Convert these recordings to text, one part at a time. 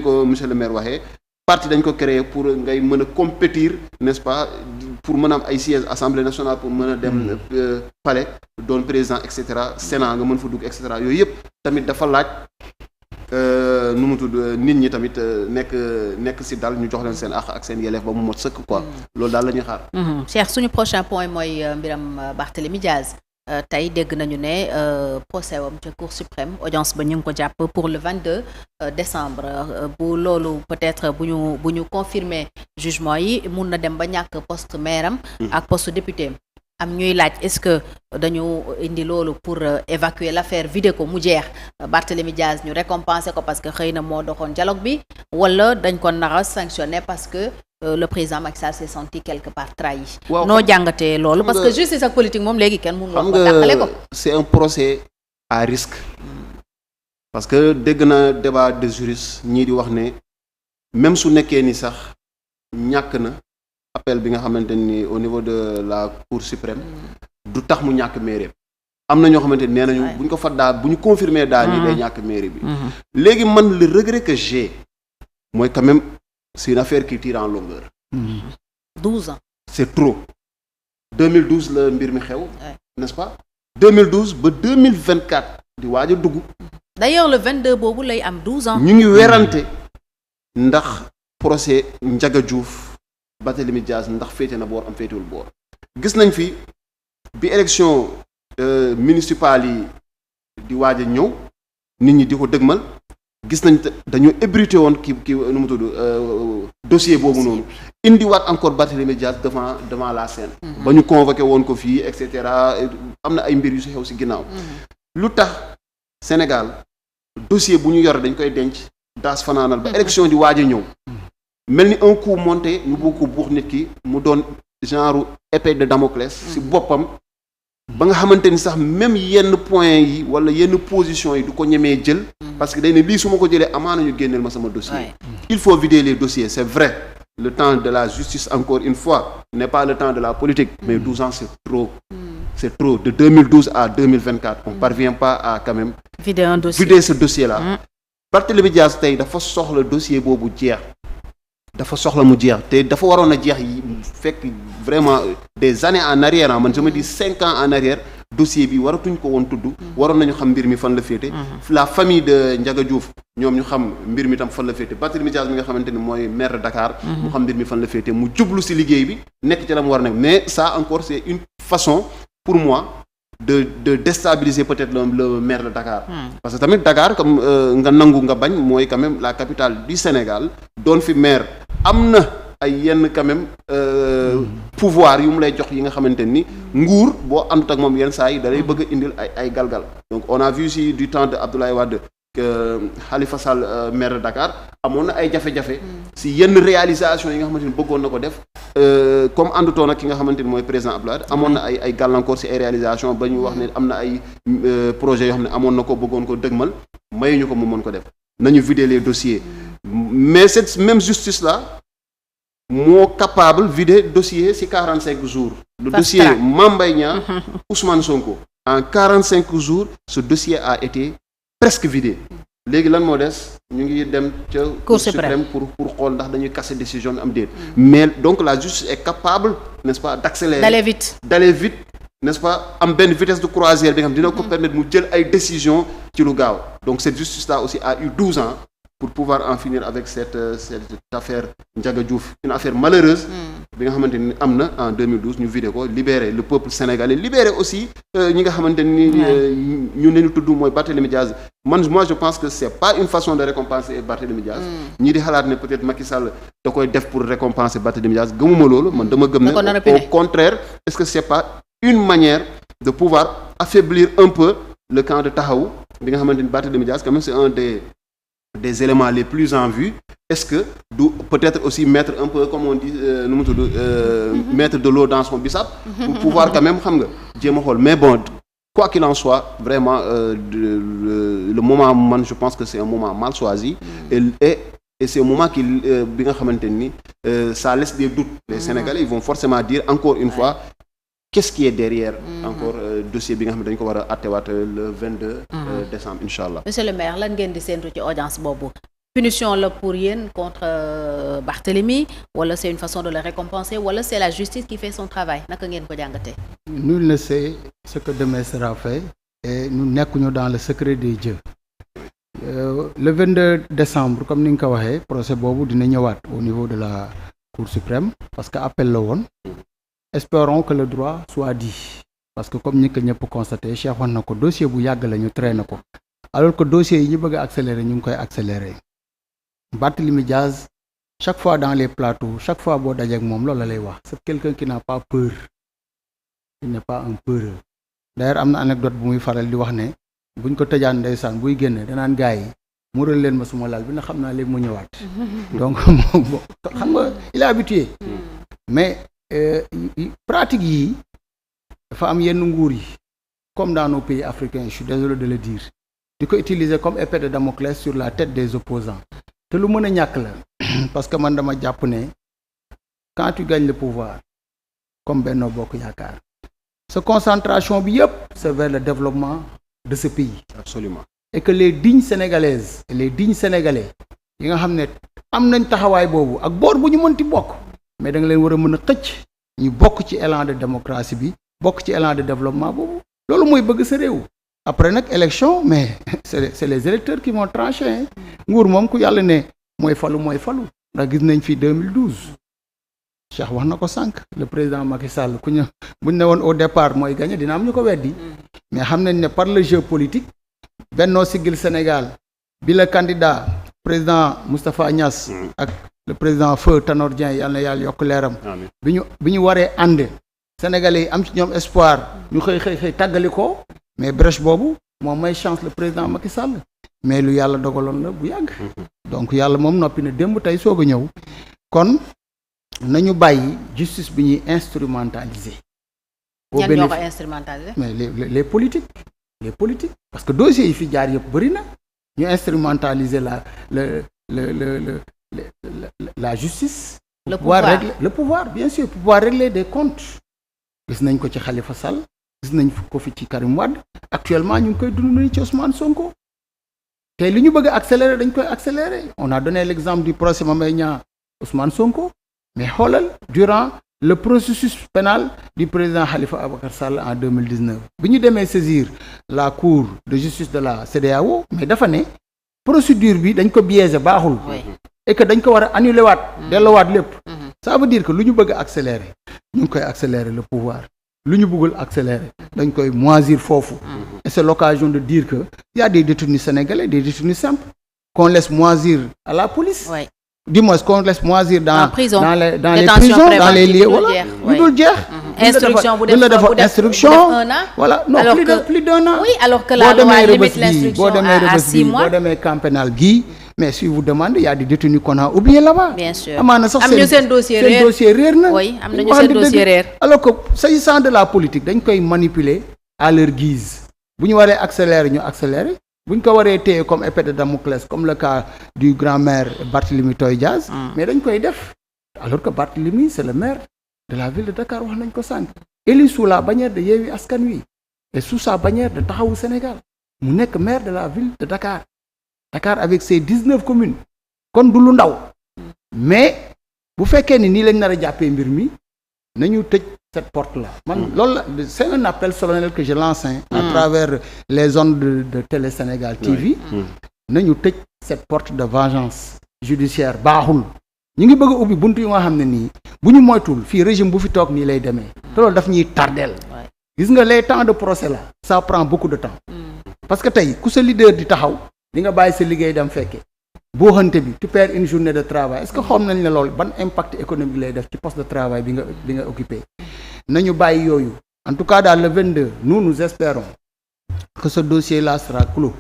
ko monsieur le maire waxee parti dañ ko créer pour ngay mën a compétir n'est-ce pas pour mën a am ay sièges assemblée nationale pour mën a dem palais doon président et cetera sénat nga mën fa dugg et cetera yooyu yëpp tamit dafa laaj nu mu tudd nit ñi tamit nekk ci dal ñu jox leen seen àq ak seen yelleef ba mu mot sëkk quoi loolu daal la ñuy xaar. Cheikh suñu prochain point mooy mbiram Barthélémy Diaz. Tey dégg nañu ne procès wam ca Cour suprême audience ba ñu ngi ko jàpp pour le 22 décembre bu loolu peut-être bu ñu confirmer jugement yi mun na dem ba ñàkk poste maire am ak poste député am ñuy laaj est-ce que dañu indi loolu pour évacuer l'affaire vider ko mu jeex Barthélémy Diaz ñu récompenser ko parce que xëy na moo doxoon dialogue bi wala dañ ko nara sanctionner parce que le président Macky Sall s'est senti quelque part trahi. noo jàngatee loolu parce que justice ak politique moom léegi kenn mënu wax ko dàqale ko. c'est un procès à risque. parce que dégg na débat de juristes ñii di wax ne même su nekkee ni sax ñàkk na appel bi nga xamante ni au niveau de la Cour suprême du tax mu ñàkk mairie am na ñoo xamante ni nee nañu bu ñu ko fa daal bu ñu confirmer daal ni day ñàkk mairie bi. léegi man le regret que j'ai mooy quand même. C'est une affaire qui tire en longueur. 12 ans. C'est trop. 2012 la mbir mi xew. n'est-ce pas 2012 ba 2024 di waaj a dugg. D'ailleurs le 22 boobu lay am 12 ans. ñu ngi werante ndax procès Ndiaga Diouf Barthélémy Diaz ndax féete na boor am féetewul boor. gis nañ fi bi élection municipale yi di waaj a ñëw nit ñi di ko dëgmal. gis nañ dañoo ébruité woon ki nu mu tudd dossier boobu noonu indiwaat encore Barthélémy Diaz devant la scène. ba ñu convoqué woon ko fii et cetera am na ay mbir yu si xew si ginnaaw. lu tax Sénégal dossier bu ñu yor dañ koy denc daas fanaanal ba élection di waaj a ñëw mel ni un coup monté ñu bëgg ko buux nit ki mu doon genre épée de Damoclès si boppam ba nga xamante ni sax même yenn points yi wala yenn positions yi du ko ñemee jël. parce que day ne lii su ma ko jëlee amaana ñu génneel ma sama dossier. il faut vider les dossiers c'est vrai le temps de la justice encore une fois n'est pas le temps de la politique. mais 12 ans c'est trop. c'est trop de 2012 à 2024 on parvient pas à quand même. vider ce dossier là. Barthélémy Diaz tey dafa soxla dossier boobu jeex. dafa soxla mu jeex te dafa waroon a jeex yi fekk vraiment des années en arrière man je me dis 5 ans en arrière dossier bi waratuñ ko woon tudd waroon nañu xam mbir mi fan la féete la famille de Ndiaga Diouf ñoom ñu xam mbir mi tam fan la féete Barthélémy Diaz mi nga xamante ni mooy maire de Dakar mu xam mbir mi fan la féete mu jublu ci liggéey bi nekk ci la mu war a nekk mais ça encore c'est une façon pour moi de déstabiliser peut-être le maire de Dakar. Parce que tamit Dakar comme nga nangu nga bañ mooy quand même la capitale du Sénégal doon fi maire am na ay yenn quand même pouvoir yu mu lay jox yi nga xamante ni nguur boo àndut ak moom yenn saa yi da lay bëgg a indil ay galgal donc on a vu ici du temps de Abdoulaye Wade que Khalifa Sall maire de Dakar amoon na ay jafe-jafe si yenn réalisation yi nga xamante ni bëggoon na ko def comme àndutoon ak ki nga xamante ni mooy président Abdoulaye Wade amoon na ay gàllankoor si ay réalisation ba ñu wax ne am na ay projets yoo xam ne amoon na ko bëggoon ko dëgmal mayuñu ko mu mën ko def nañu vider les dossiers mais cette même justice là moo capable vider dossier si 45 jours le dossier Mame Mbaye Niang Ousmane Sonko en 45 jours ce dossier a été presque vidé léegi lan moo des ñu ngi dem ca Cour suprême pour xool ndax dañuy casser décision bi am déet mais donc la justice est capable n'est-ce pas d'accélérer d'aller vite n'est-ce pas am benn vitesse de croisière bi nga xam dina ko permettre mu jël ay décisions ci lu gaaw donc cette justice là aussi a eu 12 ans pour pouvoir en finir avec cette affaire Ndiaga Diouf une affaire malheureuse bi nga xamante ni am na en 2012 ñu vidé ko libérer le peuple sénégalais libérer aussi ñi nga xamante ni ñu ne ñu tudd mooy Barthélémy Diaz moi je pense que c'est pas une façon de récompenser Barthélémy Diaz ñii di xalaat ne peut-être Macky Sall da koy def pour récompenser Barthélémy Diaz gëmuma loolu man dama gëm ne au contraire est-ce que c'est pas une manière de pouvoir affaiblir un peu le camp de Taxawu bi nga xamante ni Barthélémy Diaz quand même c'est un des éléments les plus en vue est-ce que du peut-être aussi mettre un peu comme on dit nu mu tudd mettre de l'eau dans son bissap pour pouvoir quand même xam nga jéem a xool mais bon quoi qu'il en soit vraiment le moment man je pense que c'est un moment mal choisi et c'est un moment qui bi nga xamante ni ça laisse des doutes les Sénégalais ils vont forcément dire encore une fois qu'est-ce qui est derrière encore dossier bi nga xam ne dañu ko war a attewaat le 22 décembre incha allah. Monsieur le maire lan ngeen di séntu ci audience boobu punition la pour yéen contre Barthélemy wala c'est une façon de le récompenser wala c'est la justice qui fait son travail naka ngeen ko jàngatee. Nul ne sait ce que demain sera fait et nous nekkuñu dans le secret des dieux. Le 22 décembre comme ni nga ko waxee procès boobu dina ñëwaat au niveau de la Cour suprême parce que appel la woon. Espérons que le droit soit dit parce que comme ni ko ñëpp constaté Cheikh wax na ko dossier bu yàgg la ñu traîné ko alors que dossier yi ñu bëgg a accélérer ñu ngi koy accélérer. Barthélémy Diaz chaque fois dans les plateaux chaque fois boo dajeek moom loolu la lay wax c'est quelqu'un qui n'a pas peur il n'est pas un peureux d'ailleurs am na anecdote bu muy faral di wax ne buñ ko tëjaan ndeysaan buy génne danaan gars yi mural leen ma suma lal bi na xam naa léegi mu ñëwaat donc moom xam nga il est habitué mais pratique yi dafa am yenn nguur yi comme dans nos pays africains je suis désolé de le dire di ko utiliser comme épée de Damoclès sur la tête des opposants te lu mën a ñàkk la parce que man dama jàpp ne quand tu gagnes le pouvoir comme Benno Bokk Yaakaar sa concentration bi yëpp c'est vers le développement de ce pays. Absolument. Et que les dignes sénégalaises et les dignes sénégalais yi nga xam ne am nañ taxawaay boobu ak boor bu ñu mënti bokk mais da nga leen war a mën a xëcc ñu bokk ci élan de démocratie bi bokk ci élan de développement boobu loolu mooy bëgg sa réew. Après nag élection mais c'est les électeurs qui vont trancher nguur moom ku yàlla ne mooy falu ndax gis nañ fi 2012 Cheikh wax na ko sànq le président Macky Sall ku ñu buñ ne woon au départ mooy gagné dina am ñu ko weddi mais xam nañ ne par le jeu politique Benno Siggil Sénégal bi le candidat président Moustapha Niass ak le président Feu Tanor Dieng yàlla na yàlla yokk leeram bi ñu waree ànd Sénégalais yi am ci ñoom espoir ñu xëy tàggali ko mais brèche boobu moom may chance le président Macky Sall mais lu yàlla dogaloon la bu yàgg donc yàlla moom noppi na démb tey soog a ñëw kon nañu bàyyi justice bi ñuy instrumentaliser. ñan ñoo ko instrumentaliser. mais les politiques parce que dossiers yi fi jaar yëpp bëri na ñu instrumentaliser la justice. le pouvoir bien sûr pour pouvoir régler des comptes. gis nañ ko ci Khalifa Sall gis nañ ko fi ci Karim Wade actuellement ñu ngi koy dund nañu ci Ousmane Sonko te li ñu bëgg a accélérer dañ koy accélérer on a donné l'exemple du procès Mame Mbaye Niang Ousmane Sonko mais xoolal durant le processus pénal du président Khalifa Ababacar Sall en 2019 bi ñu demee saisir la cour de justice de la CEDEAO mais dafa ne procédure bi dañ ko biaisé baaxul et que dañ ko war a annuler waat delloowaat lépp ça veut dire que lu ñu bëgg a accélérer ñu ngi koy accélérer le pouvoir lu ñu bëggul accélérer dañ koy moisir foofu et c'est l'occasion de dire que il y a des détenus sénégalais des détenus simples qu'on laisse moisir à la police dis-moi qu'on laisse moisir dans les prisons dans les lieux voilà lu dul jeex instruction bu def voilà non plus d'un an oui alors que la loi limite l'instruction à 6 mois boo demee camp pénal gii mais si vous demandez il y a des détenus qu'on a oubliés là-bas. Bien sûr amaana sax seen dossier réer na. oui am nañu seen dossier réer. alors que s'agissant de la politique dañ koy manipuler à leur guise bu ñu waree accélérer ñu accélérer bu ñu ko waree téye comme épée de Damoclès comme le cas du grand maire Barthélémy Toye Dias. mais dañ koy def alors que Barthélémy c'est le maire de la ville de Dakar wax nañ ko sànq. élu sous la bannière de Yewwi Askan Wi et sous sa bannière de Taxawu Sénégal mu nekk maire de la ville de Dakar. Dakar avec ses 19 communes kon du lu ndaw mais bu fekkee ni nii lañ nar a jàppee mbir mi nañu tëj cette porte là man loolu la c'est un appel solennel que je lance à travers les ondes de Télé Sénégal TV nañu tëj cette porte de vengeance judiciaire baaxul ñu ngi bëgg a ubbi buntu yu nga xam ne nii bu ñu moytul fii régime bu fi toog nii lay demee te loolu daf ñuy tardeel gis nga les temps de procès là ça prend beaucoup de temps parce que tey ku sa leader di taxaw di nga bàyyi sa liggéey dem fekke boo xante bi tu perds une journée de travail est-ce que xam nañ ne loolu ban impact économique lay def ci poste de travail bi nga occupé nañu bàyyi yooyu en tout cas dans le 22 nous espérons que ce dossier là sera clos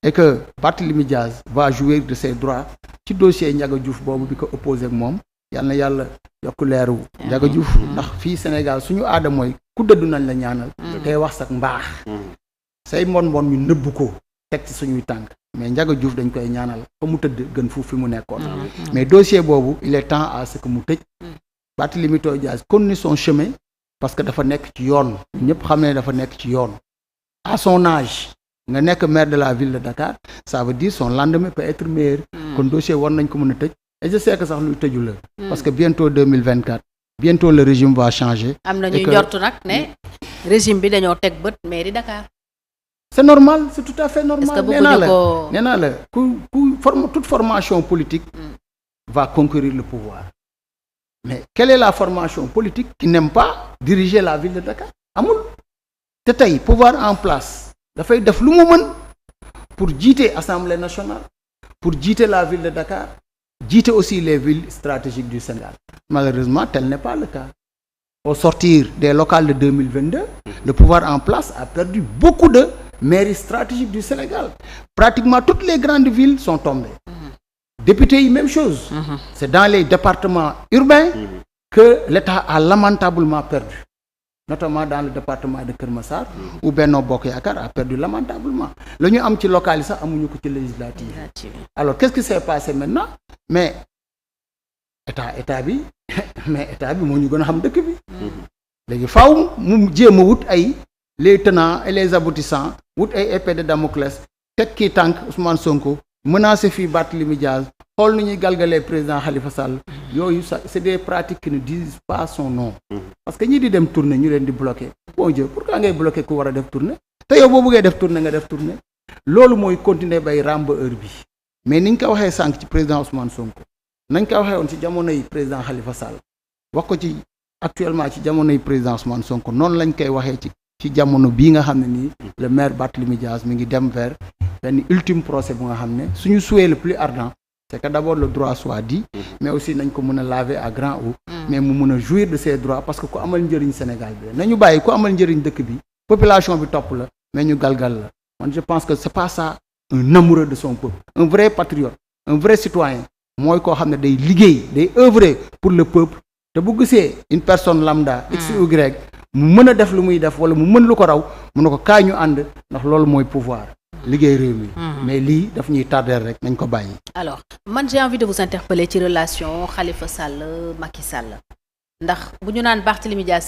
et que Barthélémy Diaz va jouir de ses droits ci dossier Ndiaga Diouf boobu bi ko opposé ak moom yal na yàlla yokk leeru Ndiaga Diouf ndax fii Sénégal suñu aada mooy ku dëddu nañ la ñaanal tey wax sax mbaax say mbon ñu nëbb ko teg ci suñuy tànk mais Ndiaga Diouf dañ koy ñaanal fa mu tëdd gën fu fi mu nekkoon mais dossier boobu il est temps à ce que mu tëj Barthélémy Toye Dias continue son chemin parce que dafa nekk ci yoon ñëpp xam ne dafa nekk ci yoon à son âge nga nekk maire de la ville de Dakar ça veut dire son lendemain peut être meilleur. kon dossier war nañ ko mën a tëj. et je sais que sax luy tëju la. parce que bientôt 2024 bientôt le régime va changer. am na ñuy njortu nag ne régime bi dañoo teg bët mairie Dakar. c'est normal c'est tout à fait normal. est-ce que bëgguñu ko nee naa la toute formation politique. va conquérir le pouvoir. mais quelle est la formation politique qui n'aime pas diriger la ville de Dakar amul. te tey pouvoir en place dafay def lu mu mën pour jiite assemblée nationale pour jiite la ville de Dakar jiite aussi les villes stratégiques du Sénégal. Malheureusement tel n'est pas le cas. Au sortir des locales de 2022 le pouvoir en place a perdu beaucoup de mairies stratégiques du Sénégal. Pratiquement toutes les grandes villes sont tombées. Députés yi même chose. C'est dans les départements urbains que l'État a lamentablement perdu. Notamment dans le département de Keur Massar où Benno Bokk Yaakaar a perdu lamentablement. La ñu am ci local yi sax amuñu ko ci législative. Alors qu'est-ce qui s'est passé maintenant? Mais état bi mais état bi moo ñu gën a xam dëkk bi. léegi faaw mu jéem a wut ay les tenants et les aboutissants wut ay épée de Damoclès teg kii tànk Ousmane Sonko menacé fii Barthélémy Diaz xool nu ñuy galgalee président Khalifa Sall yooyu ça c'est des pratiques qui ne disent pas son nom. parce que ñii di dem tournée ñu leen di bloquer. bon Dieu pourquoi ngay bloquer ku war a def tournée te yow boo bëggee def tournée nga def tournée loolu mooy continuer bay ràmb heure bi mais ni nga ko waxee sànq ci président Ousmane Sonko nañ ko waxee woon ci jamono yi président Khalifa Sall wax ko ci actuellement ci jamono yi président Ousmane Sonko noonu lañ koy waxee ci jamono bii nga xam ne nii le maire Barthélémy Diaz mi ngi dem vers benn ultime procès bu nga xam ne suñu souhait le plus ardent c'est que d'abord le droit soit dit mais aussi nañ ko mën a laver à grand eau mais mu mën a jouir de ses droits parce que ku amal njëriñ Sénégal bi nañu bàyyi ku amal njëriñ dëkk bi population bi topp la mais ñu galgal la man je pense que c'est pas ça un amoureux de son peuple un vrai patriote un vrai citoyen mooy koo xam ne day liggéey day œuvrer pour le peuple te bu gisee une personne lambda x ou y mu mën a def lu muy def wala mu mën lu ko raw mu ne ko kaay ñu ànd ndax loolu mooy pouvoir liggéey réew mi mais lii daf ñuy tarder rek nañ ko bàyyi. alors man j'ai envie de vous interpeller ci relation Khalifa Sall Macky Sall ndax bu ñu naan Barthélémy Dias